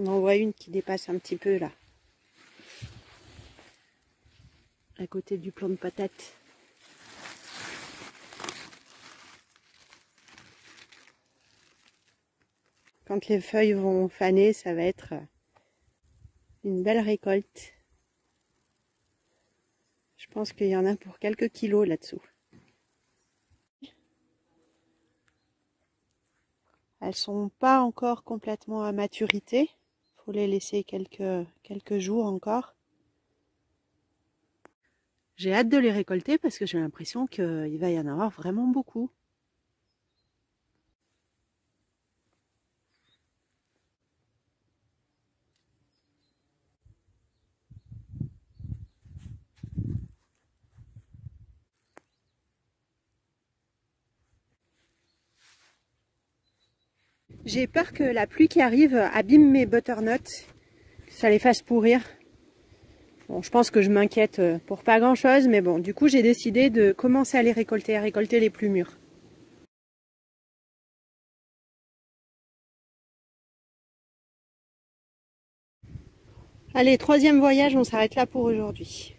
On en voit une qui dépasse un petit peu là, à côté du plant de patates. Quand les feuilles vont faner, ça va être une belle récolte. Je pense qu'il y en a pour quelques kilos là-dessous. Elles sont pas encore complètement à maturité. Il faut les laisser quelques jours encore. J'ai hâte de les récolter parce que j'ai l'impression qu'il va y en avoir vraiment beaucoup. J'ai peur que la pluie qui arrive abîme mes butternuts, que ça les fasse pourrir. Bon, je pense que je m'inquiète pour pas grand chose, mais bon, du coup j'ai décidé de commencer à les récolter, les plus mûrs. Allez, troisième voyage, on s'arrête là pour aujourd'hui.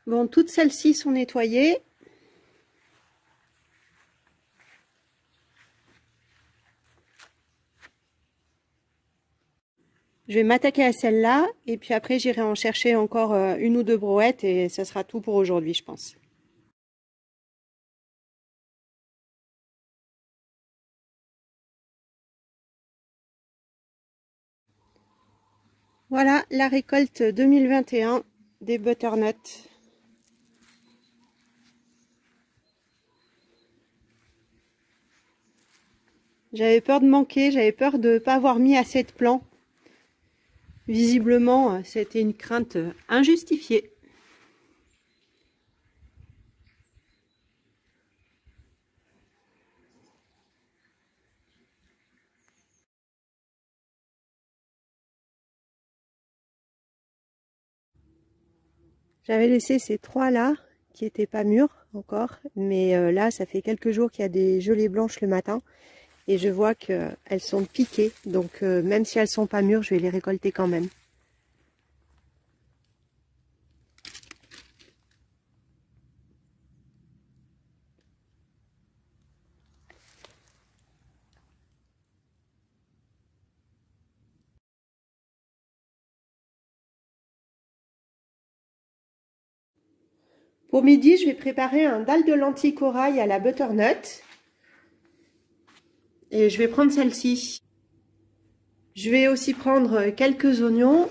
Bon, toutes celles-ci sont nettoyées. Je vais m'attaquer à celle-là et puis après j'irai en chercher encore une ou deux brouettes et ça sera tout pour aujourd'hui, je pense. Voilà la récolte 2021 des butternuts. J'avais peur de manquer, j'avais peur de ne pas avoir mis assez de plants. Visiblement, c'était une crainte injustifiée. J'avais laissé ces trois là qui n'étaient pas mûrs encore, mais là ça fait quelques jours qu'il y a des gelées blanches le matin et je vois qu'elles sont piquées, donc même si elles sont pas mûres, je vais les récolter quand même. Pour midi, je vais préparer un dalle de lentilles corail à la butternut. Et je vais prendre celle-ci. Je vais aussi prendre quelques oignons.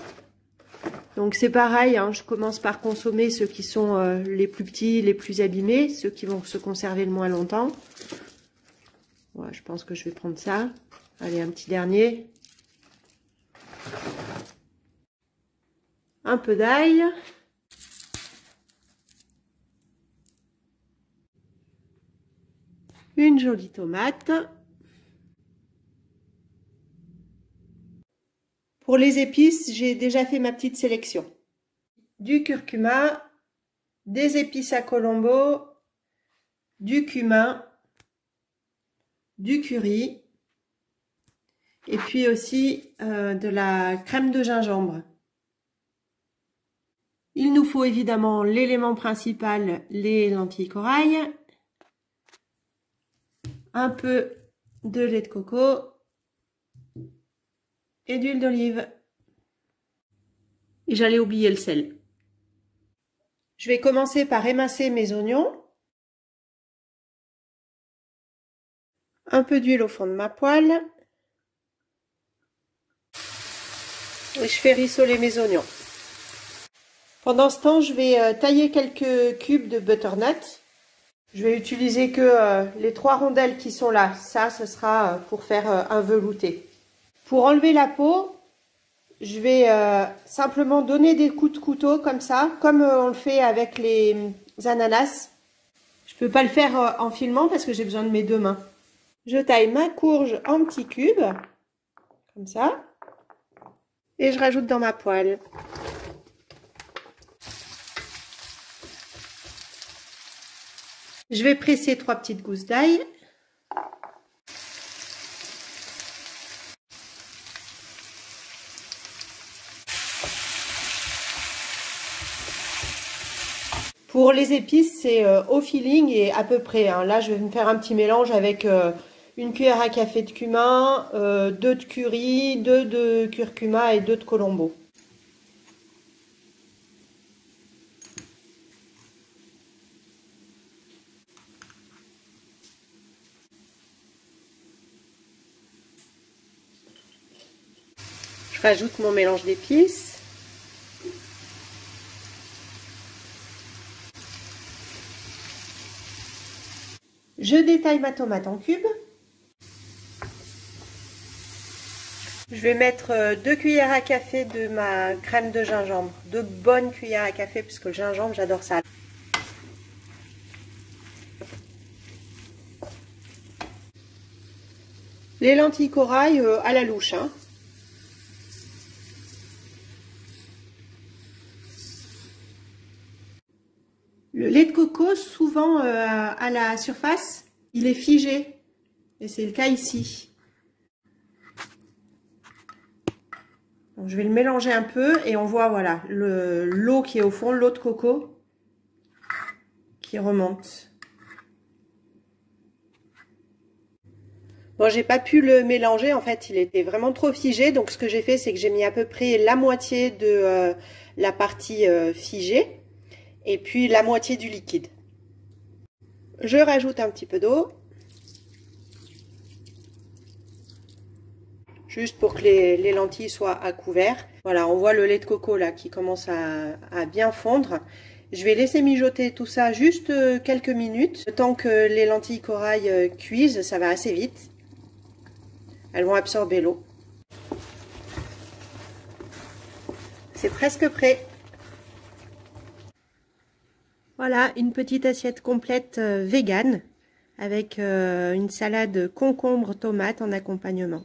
Donc c'est pareil, hein, je commence par consommer ceux qui sont les plus petits, les plus abîmés, ceux qui vont se conserver le moins longtemps. Ouais, je pense que je vais prendre ça. Allez, un petit dernier. Un peu d'ail. Une jolie tomate. Pour les épices, j'ai déjà fait ma petite sélection. Du curcuma, des épices à colombo, du cumin, du curry et puis aussi de la crème de gingembre. Il nous faut évidemment l'élément principal, les lentilles corail, un peu de lait de coco et d'huile d'olive. Et j'allais oublier le sel. Je vais commencer par émincer mes oignons. Un peu d'huile au fond de ma poêle. Et je fais rissoler mes oignons. Pendant ce temps, je vais tailler quelques cubes de butternut. Je vais utiliser que les 3 rondelles qui sont là. Ça, ce sera pour faire un velouté. Pour enlever la peau, je vais simplement donner des coups de couteau comme ça, comme on le fait avec les ananas. Je peux pas le faire en filmant parce que j'ai besoin de mes deux mains. Je taille ma courge en petits cubes, comme ça, et je rajoute dans ma poêle. Je vais presser 3 petites gousses d'ail. Pour les épices, c'est au feeling et à peu près. Hein. Là, je vais me faire un petit mélange avec une cuillère à café de cumin, 2 de curry, 2 de curcuma et 2 de colombo. Je rajoute mon mélange d'épices. Je détaille ma tomate en cubes. Je vais mettre 2 cuillères à café de ma crème de gingembre. 2 bonnes cuillères à café parce que le gingembre, j'adore ça. Les lentilles corail à la louche. Hein. Le lait de coco, souvent à la surface, il est figé. Et c'est le cas ici. Donc, je vais le mélanger un peu et on voit voilà l'eau qui est au fond, l'eau de coco qui remonte. Bon, j'ai pas pu le mélanger, en fait, il était vraiment trop figé. Donc, ce que j'ai fait, c'est que j'ai mis à peu près la moitié de la partie figée et puis la moitié du liquide. Je rajoute un petit peu d'eau. Juste pour que les lentilles soient à couvert. Voilà, on voit le lait de coco là qui commence à bien fondre. Je vais laisser mijoter tout ça juste quelques minutes. Le temps que les lentilles corail cuisent, ça va assez vite. Elles vont absorber l'eau. C'est presque prêt. Voilà, une petite assiette complète vegan avec une salade concombre tomate en accompagnement.